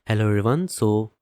Hello everyone.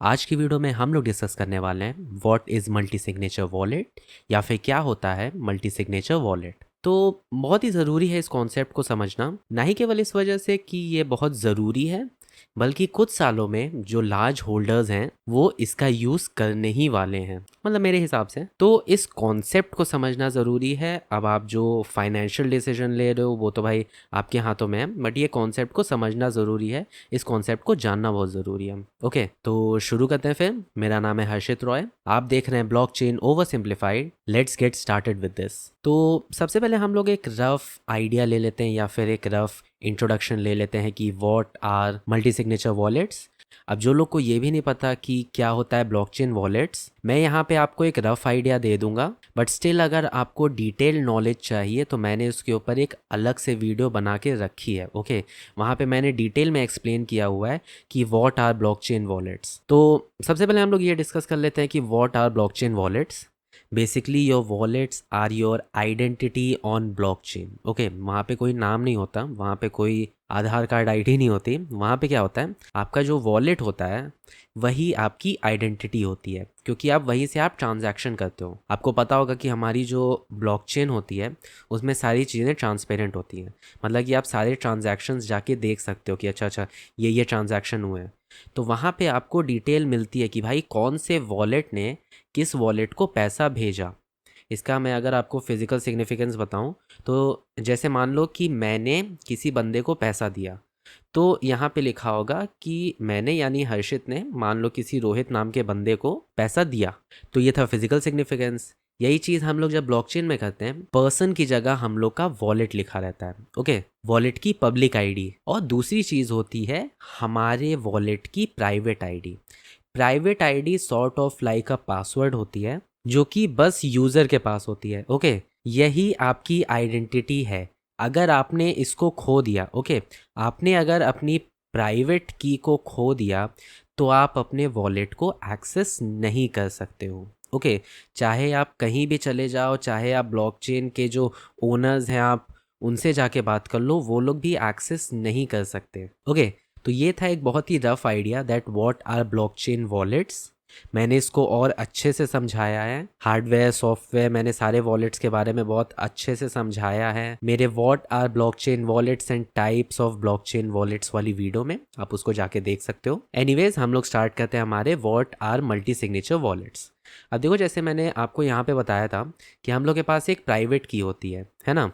आज की video में हम लोग डिस्कस करने वाले हैं what is multi signature wallet या फिर क्या होता है मल्टी सिग्नेचर वॉलेट। तो बहुत ही ज़रूरी है इस कॉन्सेप्ट को समझना, ना ही केवल इस वजह से कि ये बहुत ज़रूरी है, बल्कि कुछ सालों में जो लार्ज होल्डर्स हैं वो इसका यूज़ करने ही वाले हैं, मतलब मेरे हिसाब से। तो इस कॉन्सेप्ट को समझना ज़रूरी है। अब आप जो फाइनेंशियल डिसीजन ले रहे हो वो तो भाई आपके हाथों में है, बट ये कॉन्सेप्ट को समझना ज़रूरी है, इस कॉन्सेप्ट को जानना बहुत ज़रूरी है। ओके, तो शुरू करते हैं फिर। मेरा नाम है हर्षित रॉय, आप देख रहे हैं blockchain over simplified. Let's get started with this. तो सबसे पहले हम लोग एक रफ आइडिया ले लेते हैं या फिर एक रफ इंट्रोडक्शन ले लेते हैं कि what are multi signature wallets. अब जो लोग को ये भी नहीं पता कि क्या होता है ब्लॉकचेन वॉलेट्स, मैं यहाँ पे आपको एक रफ आइडिया दे दूंगा, बट स्टिल अगर आपको डिटेल नॉलेज चाहिए तो मैंने उसके ऊपर एक अलग से वीडियो बना के रखी है। ओके, वहाँ पे मैंने डिटेल में एक्सप्लेन किया हुआ है कि व्हाट आर ब्लॉकचेन वॉलेट्स। तो सबसे पहले हम लोग ये डिस्कस कर लेते हैं कि what are blockchain wallets. Basically your wallets are your identity on blockchain. Okay, वहाँ पे कोई नाम नहीं होता, वहाँ पे कोई आधार कार्ड आईडी नहीं होती। वहाँ पे क्या होता है, आपका जो वॉलेट होता है वही आपकी आइडेंटिटी होती है, क्योंकि आप वहीं से आप ट्रांजैक्शन करते हो। आपको पता होगा कि हमारी जो ब्लॉकचेन होती है उसमें सारी चीज़ें ट्रांसपेरेंट होती हैं, मतलब कि आप सारे ट्रांजैक्शंस जाके देख सकते हो कि अच्छा अच्छा ये ट्रांजैक्शन हुए हैं। तो वहाँ पे आपको डिटेल मिलती है कि भाई कौन से वॉलेट ने किस वॉलेट को पैसा भेजा। इसका मैं अगर आपको फिज़िकल सिग्निफिकेंस बताऊं तो जैसे मान लो कि मैंने किसी बंदे को पैसा दिया, तो यहाँ पे लिखा होगा कि मैंने यानी हर्षित ने मान लो किसी रोहित नाम के बंदे को पैसा दिया। तो ये था फिजिकल सिग्निफिकेंस। यही चीज़ हम लोग जब ब्लॉकचेन में करते हैं, पर्सन की जगह हम लोग का वॉलेट लिखा रहता है। ओके, वॉलेट की पब्लिक आईडी। और दूसरी चीज़ होती है हमारे वॉलेट की private ID. Private ID sort of like a password होती है जो कि बस यूज़र के पास होती है। ओके, यही आपकी आइडेंटिटी है। अगर आपने इसको खो दिया, ओके, आपने अगर अपनी प्राइवेट की को खो दिया तो आप अपने वॉलेट को एक्सेस नहीं कर सकते हो। ओके, चाहे आप कहीं भी चले जाओ, चाहे आप ब्लॉकचेन के जो ओनर्स हैं आप उनसे जाके बात कर लो, वो लोग भी एक्सेस नहीं कर सकते। ओके, तो ये था एक बहुत ही rough idea that what are blockchain wallets. मैंने इसको और अच्छे से समझाया है, हार्डवेयर सॉफ्टवेयर, मैंने सारे वॉलेट्स के बारे में बहुत अच्छे से समझाया है मेरे what are blockchain wallets and types of blockchain wallets वाली वीडियो में, आप उसको जाके देख सकते हो। एनीवेज, हम लोग स्टार्ट करते हैं हमारे what are multi signature wallets. अब देखो, जैसे मैंने आपको यहाँ पे बताया था कि हम लोग के पास एक प्राइवेट की होती है ना।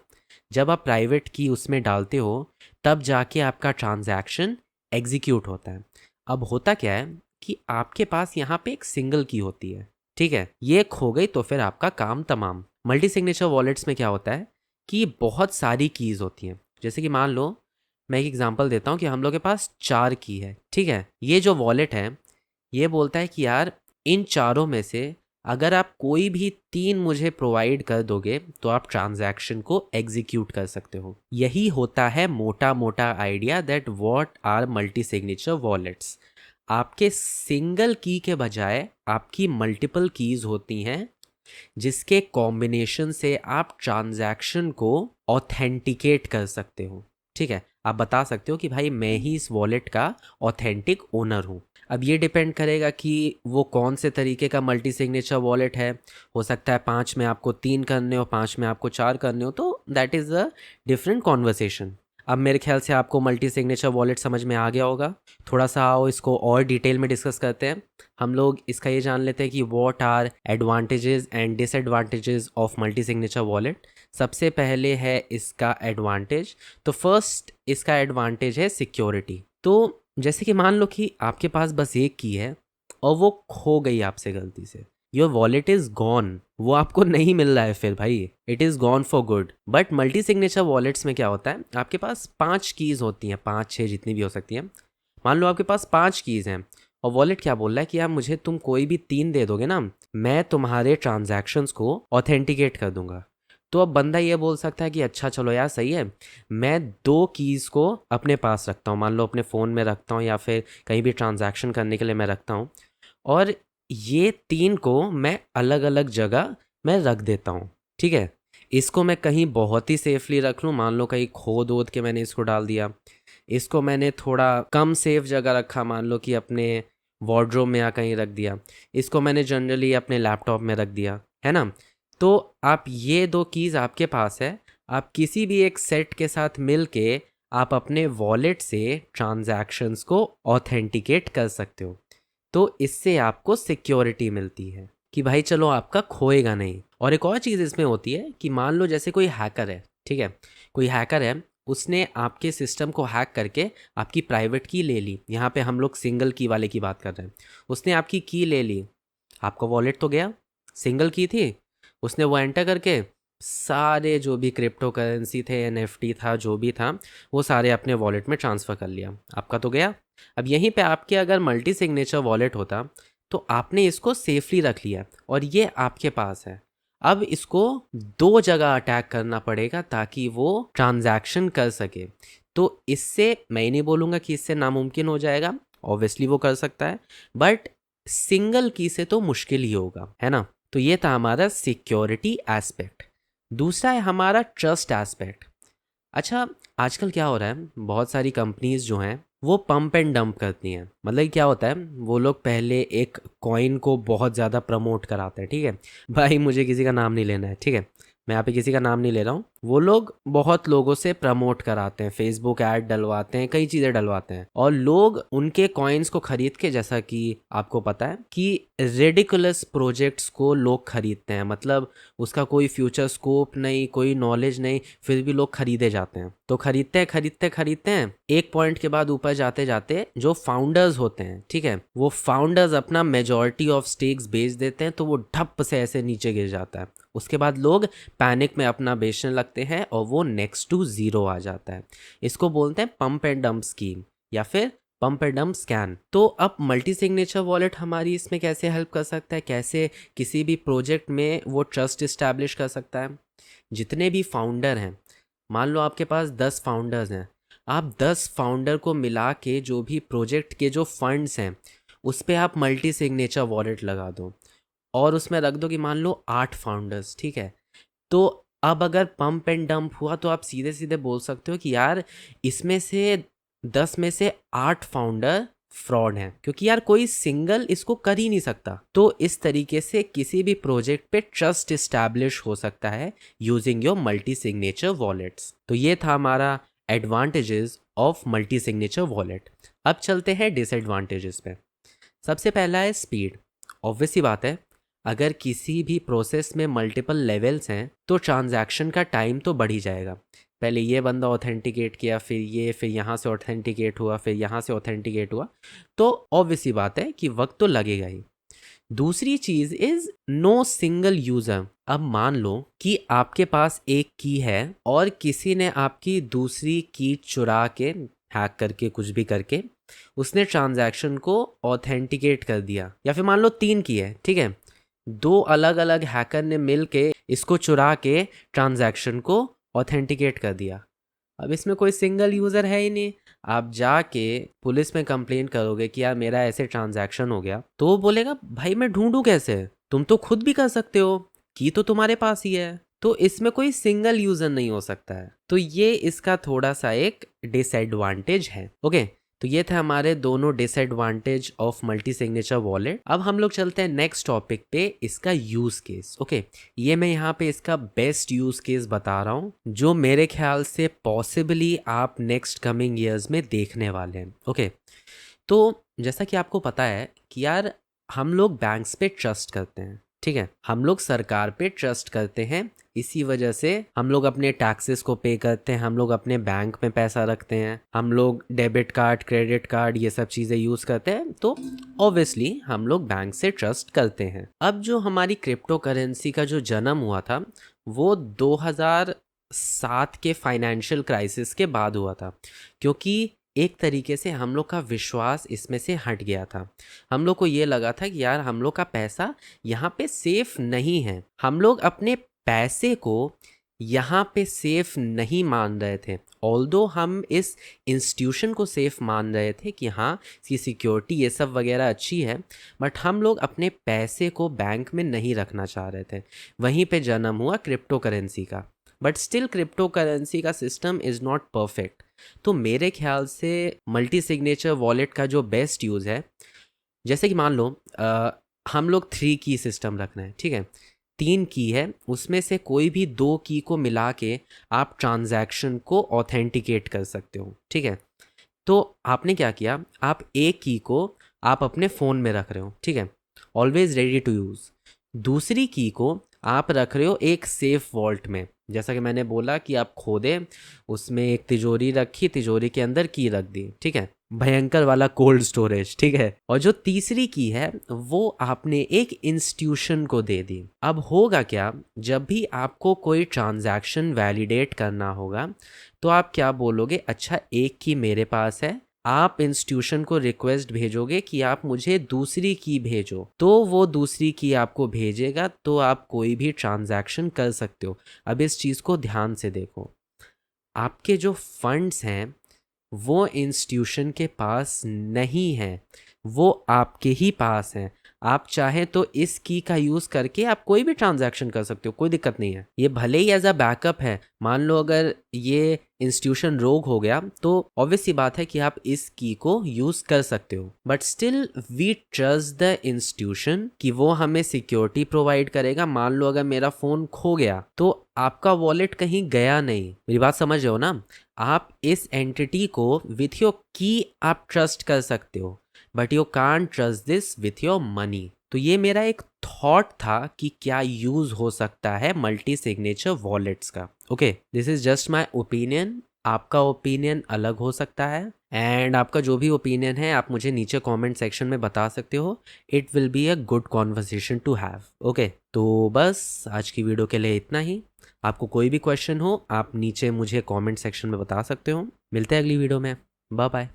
जब आप प्राइवेट की उसमें डालते हो तब जाके आपका ट्रांजैक्शन एग्जीक्यूट होता है। अब होता क्या है कि आपके पास यहाँ पे एक सिंगल की होती है, ठीक है, ये खो गई तो फिर आपका काम तमाम। मल्टी सिग्नेचर वॉलेट्स में क्या होता है कि बहुत सारी कीज़ होती हैं। जैसे कि मान लो, मैं एक एग्जांपल देता हूँ कि हम लोग के पास 4 की है, ठीक है। ये जो वॉलेट है ये बोलता है कि यार इन चारों में से अगर आप कोई भी 3 मुझे प्रोवाइड कर दोगे तो आप ट्रांजैक्शन को एग्जीक्यूट कर सकते हो। यही होता है मोटा मोटा idea that what are multi signature wallets. आपके सिंगल की के बजाय आपकी मल्टीपल कीज होती हैं जिसके कॉम्बिनेशन से आप ट्रांजैक्शन को ऑथेंटिकेट कर सकते हो। ठीक है, आप बता सकते हो कि भाई मैं ही इस वॉलेट का ऑथेंटिक ओनर हूँ। अब ये डिपेंड करेगा कि वो कौन से तरीके का मल्टी सिग्नेचर वॉलेट है। हो सकता है 5 में आपको 3 करने हो, 5 में आपको 4 करने हो, तो that is a different conversation. अब मेरे ख्याल से आपको मल्टी सिग्नेचर वॉलेट समझ में आ गया होगा। थोड़ा सा आओ इसको और डिटेल में डिस्कस करते हैं। हम लोग इसका ये जान लेते हैं कि what are advantages and disadvantages of multi signature wallet. सबसे पहले है इसका एडवांटेज। तो फर्स्ट इसका एडवांटेज है सिक्योरिटी। तो जैसे कि मान लो कि आपके पास बस एक की है और वो खो गई आपसे गलती से, योर वॉलेट इज़ गॉन, वो आपको नहीं मिल रहा है फिर भाई, it is gone for good. But multi signature wallets में क्या होता है, आपके पास 5 कीज़ होती हैं, 5-6 जितनी भी हो सकती हैं। मान लो आपके पास 5 कीज़ हैं और वॉलेट क्या बोल रहा है कि यार मुझे तुम कोई भी 3 दे दोगे ना, मैं तुम्हारे ट्रांजैक्शंस को ऑथेंटिकेट कर दूंगा। तो अब बंदा ये बोल सकता है कि अच्छा चलो यार सही है, मैं 2 कीज़ को अपने पास रखता हूँ, मान लो अपने फ़ोन में रखता हूँ या फिर कहीं भी ट्रांजैक्शन करने के लिए मैं रखता हूँ, और ये 3 को मैं अलग अलग जगह मैं रख देता हूँ। ठीक है, इसको मैं कहीं बहुत ही सेफली रख लूँ, मान लो कहीं खोद वोद के मैंने इसको डाल दिया, इसको मैंने थोड़ा कम सेफ जगह रखा, मान लो कि अपने वार्डरोब में या कहीं रख दिया, इसको मैंने जनरली अपने लैपटॉप में रख दिया, है ना। तो आप ये दो कीज़ आपके पास है, आप किसी भी एक सेट के साथ मिल के आप अपने वॉलेट से ट्रांजैक्शंस को ऑथेंटिकेट कर सकते हो। तो इससे आपको सिक्योरिटी मिलती है कि भाई चलो आपका खोएगा नहीं। और एक और चीज़ इसमें होती है कि मान लो जैसे कोई हैकर है, ठीक है, कोई हैकर है, उसने आपके सिस्टम को हैक करके आपकी प्राइवेट की ले ली। यहाँ पे हम लोग सिंगल की वाले की बात कर रहे हैं। उसने आपकी की ले ली, आपका वॉलेट तो गया, सिंगल की थी, उसने वो एंटर करके सारे जो भी क्रिप्टो करेंसी थे, एनएफटी था, जो भी था, वो सारे अपने वॉलेट में ट्रांसफ़र कर लिया, आपका तो गया। अब यहीं पे आपके अगर मल्टी सिग्नेचर वॉलेट होता तो आपने इसको सेफली रख लिया और ये आपके पास है। अब इसको दो जगह अटैक करना पड़ेगा ताकि वो ट्रांजैक्शन कर सके। तो इससे मैं ही नहीं बोलूँगा कि इससे नामुमकिन हो जाएगा, ऑब्वियसली वो कर सकता है, बट सिंगल की से तो मुश्किल ही होगा, है ना। तो ये था हमारा सिक्योरिटी एस्पेक्ट। दूसरा है हमारा ट्रस्ट एस्पेक्ट। अच्छा, आजकल क्या हो रहा है, बहुत सारी कंपनीज जो हैं वो पंप एंड डंप करती हैं। मतलब क्या होता है, वो लोग पहले एक कॉइन को बहुत ज़्यादा प्रमोट कराते हैं, ठीक है भाई, मुझे किसी का नाम नहीं लेना है, ठीक है, मैं यहाँ पे किसी का नाम नहीं ले रहा हूँ। वो लोग बहुत लोगों से प्रमोट कराते हैं, फेसबुक ऐड डलवाते हैं, कई चीज़ें डलवाते हैं, और लोग उनके कॉइन्स को खरीद के, जैसा कि आपको पता है कि रेडिकुलस प्रोजेक्ट्स को लोग खरीदते हैं, मतलब उसका कोई फ्यूचर स्कोप नहीं, कोई नॉलेज नहीं, फिर भी लोग खरीदे जाते हैं। तो खरीदते हैं खरीदते खरीदते हैं, एक पॉइंट के बाद ऊपर जाते जाते जो फाउंडर्स होते हैं, ठीक है, वो फाउंडर्स अपना मेजॉरिटी ऑफ स्टेक्स बेच देते हैं, तो वो ठप से ऐसे नीचे गिर जाता है। उसके बाद लोग पैनिक में अपना बेचने लगते हैं और वो नेक्स्ट टू ज़ीरो आ जाता है। इसको बोलते हैं पंप एंड डंप स्कीम या फिर पंप एंड डंप स्कैन। तो अब मल्टी सिग्नेचर वॉलेट हमारी इसमें कैसे हेल्प कर सकता है, कैसे किसी भी प्रोजेक्ट में वो ट्रस्ट इस्टेब्लिश कर सकता है। जितने भी फाउंडर हैं, मान लो आपके पास 10 फाउंडर्स हैं, आप 10 फाउंडर को मिला के जो भी प्रोजेक्ट के जो फंड्स हैं उस पर आप मल्टी सिग्नेचर वॉलेट लगा दो और उसमें रख दो कि मान लो 8 फाउंडर्स, ठीक है। तो अब अगर पंप एंड डंप हुआ तो आप सीधे सीधे बोल सकते हो कि यार इसमें से 10 में से 8 फाउंडर फ्रॉड हैं, क्योंकि यार कोई सिंगल इसको कर ही नहीं सकता। तो इस तरीके से किसी भी प्रोजेक्ट पे ट्रस्ट इस्टेब्लिश हो सकता है using your multi signature wallets. तो ये था हमारा advantages of multi signature wallet. अब चलते हैं डिसएडवांटेजेस पे। सबसे पहला है स्पीड। ऑब्वियस सी बात है, अगर किसी भी प्रोसेस में मल्टीपल लेवल्स हैं तो ट्रांजैक्शन का टाइम तो बढ़ ही जाएगा। पहले ये बंदा ऑथेंटिकेट किया, फिर ये, फिर यहाँ से ऑथेंटिकेट हुआ, फिर यहाँ से ऑथेंटिकेट हुआ, तो ऑब्वियस सी बात है कि वक्त तो लगेगा ही। दूसरी चीज़ इज़ नो सिंगल यूज़र। अब मान लो कि आपके पास एक की है और किसी ने आपकी दूसरी की चुरा के, हैक करके, कुछ भी करके उसने ट्रांजैक्शन को ऑथेंटिकेट कर दिया, या फिर मान लो 3 की है, ठीक है, 2 अलग अलग हैकर ने मिल के इसको चुरा के ट्रांजैक्शन को ऑथेंटिकेट कर दिया। अब इसमें कोई सिंगल यूज़र है ही नहीं। आप जाके पुलिस में कंप्लेन करोगे कि यार मेरा ऐसे ट्रांजैक्शन हो गया, तो वो बोलेगा भाई मैं ढूंढूं कैसे, तुम तो खुद भी कर सकते हो, की तो तुम्हारे पास ही है। तो इसमें कोई सिंगल यूज़र नहीं हो सकता है। तो ये इसका थोड़ा सा एक डिसएडवांटेज है। ओके, तो ये थे हमारे दोनों disadvantage of multi signature wallet. अब हम लोग चलते हैं नेक्स्ट टॉपिक पे, इसका यूज केस। ओके, ये मैं यहाँ पे इसका बेस्ट यूज केस बता रहा हूँ जो मेरे ख्याल से पॉसिबली आप नेक्स्ट कमिंग ईयर्स में देखने वाले हैं। ओके, तो जैसा कि आपको पता है कि यार हम लोग बैंक्स पे ट्रस्ट करते हैं, ठीक है, हम लोग सरकार पे ट्रस्ट करते हैं, इसी वजह से हम लोग अपने टैक्सेस को पे करते हैं, हम लोग अपने बैंक में पैसा रखते हैं, हम लोग डेबिट कार्ड, क्रेडिट कार्ड, ये सब चीज़ें यूज़ करते हैं, तो ऑब्वियसली हम लोग बैंक से ट्रस्ट करते हैं। अब जो हमारी क्रिप्टो करेंसी का जो जन्म हुआ था वो 2007 के फाइनेंशियल क्राइसिस के बाद हुआ था, क्योंकि एक तरीके से हम लोग का विश्वास इसमें से हट गया था। हम लोग को ये लगा था कि यार हम लोग का पैसा यहाँ पे सेफ नहीं है, हम लोग अपने पैसे को यहाँ पे सेफ नहीं मान रहे थे। ऑल्दो हम इस इंस्टीट्यूशन को सेफ मान रहे थे कि हाँ इसकी सिक्योरिटी ये सब वगैरह अच्छी है, बट हम लोग अपने पैसे को बैंक में नहीं रखना चाह रहे थे। वहीं पे जन्म हुआ क्रिप्टो करेंसी का। बट स्टिल क्रिप्टो करेंसी का सिस्टम इज़ नॉट परफेक्ट। तो मेरे ख्याल से मल्टी सिग्नेचर वॉलेट का जो बेस्ट यूज़ है, जैसे कि मान लो हम लोग 3 की सिस्टम रख रहे हैं, ठीक है। 3 की है, उसमें से कोई भी 2 की को मिला के आप ट्रांजैक्शन को ऑथेंटिकेट कर सकते हो, ठीक है। तो आपने क्या किया, आप एक की को आप अपने फ़ोन में रख रहे हो, ठीक है, ऑलवेज रेडी टू यूज़। दूसरी की को आप रख रहे हो एक सेफ वॉल्ट में, जैसा कि मैंने बोला कि आप खोदे, उसमें एक तिजोरी रखी, तिजोरी के अंदर की रख दी, ठीक है, भयंकर वाला कोल्ड स्टोरेज, ठीक है। और जो तीसरी की है वो आपने एक इंस्टीट्यूशन को दे दी। अब होगा क्या, जब भी आपको कोई ट्रांजैक्शन वैलिडेट करना होगा तो आप क्या बोलोगे, अच्छा एक की मेरे पास है, आप इंस्टीट्यूशन को रिक्वेस्ट भेजोगे कि आप मुझे दूसरी की भेजो, तो वो दूसरी की आपको भेजेगा, तो आप कोई भी ट्रांजैक्शन कर सकते हो। अब इस चीज़ को ध्यान से देखो, आपके जो फंड्स हैं वो इंस्टीट्यूशन के पास नहीं हैं, वो आपके ही पास हैं। आप चाहें तो इस की का यूज़ करके आप कोई भी ट्रांजैक्शन कर सकते हो, कोई दिक्कत नहीं है। ये भले ही एज अ बैकअप है, मान लो अगर ये इंस्टीट्यूशन रोग हो गया तो ऑब्वियस सी बात है कि आप इस की को यूज़ कर सकते हो, but still we trust the institution कि वो हमें सिक्योरिटी प्रोवाइड करेगा। मान लो अगर मेरा फ़ोन खो गया तो आपका वॉलेट कहीं गया नहीं, मेरी बात समझ रहे हो ना। आप इस एंटिटी को विथ योर की आप ट्रस्ट कर सकते हो, but you can't trust this with your money. तो ये मेरा एक थॉट था कि क्या यूज़ हो सकता है मल्टी सिग्नेचर वॉलेट्स का। Okay, this is just my opinion, आपका ओपिनियन अलग हो सकता है, एंड आपका जो भी ओपिनियन है आप मुझे नीचे कमेंट सेक्शन में बता सकते हो। It will be a good conversation to have. Okay, तो बस आज की वीडियो के लिए इतना ही। आपको कोई भी क्वेश्चन हो आप नीचे मुझे कमेंट सेक्शन में बता सकते हो। मिलते हैं अगली वीडियो में, बाय बाय।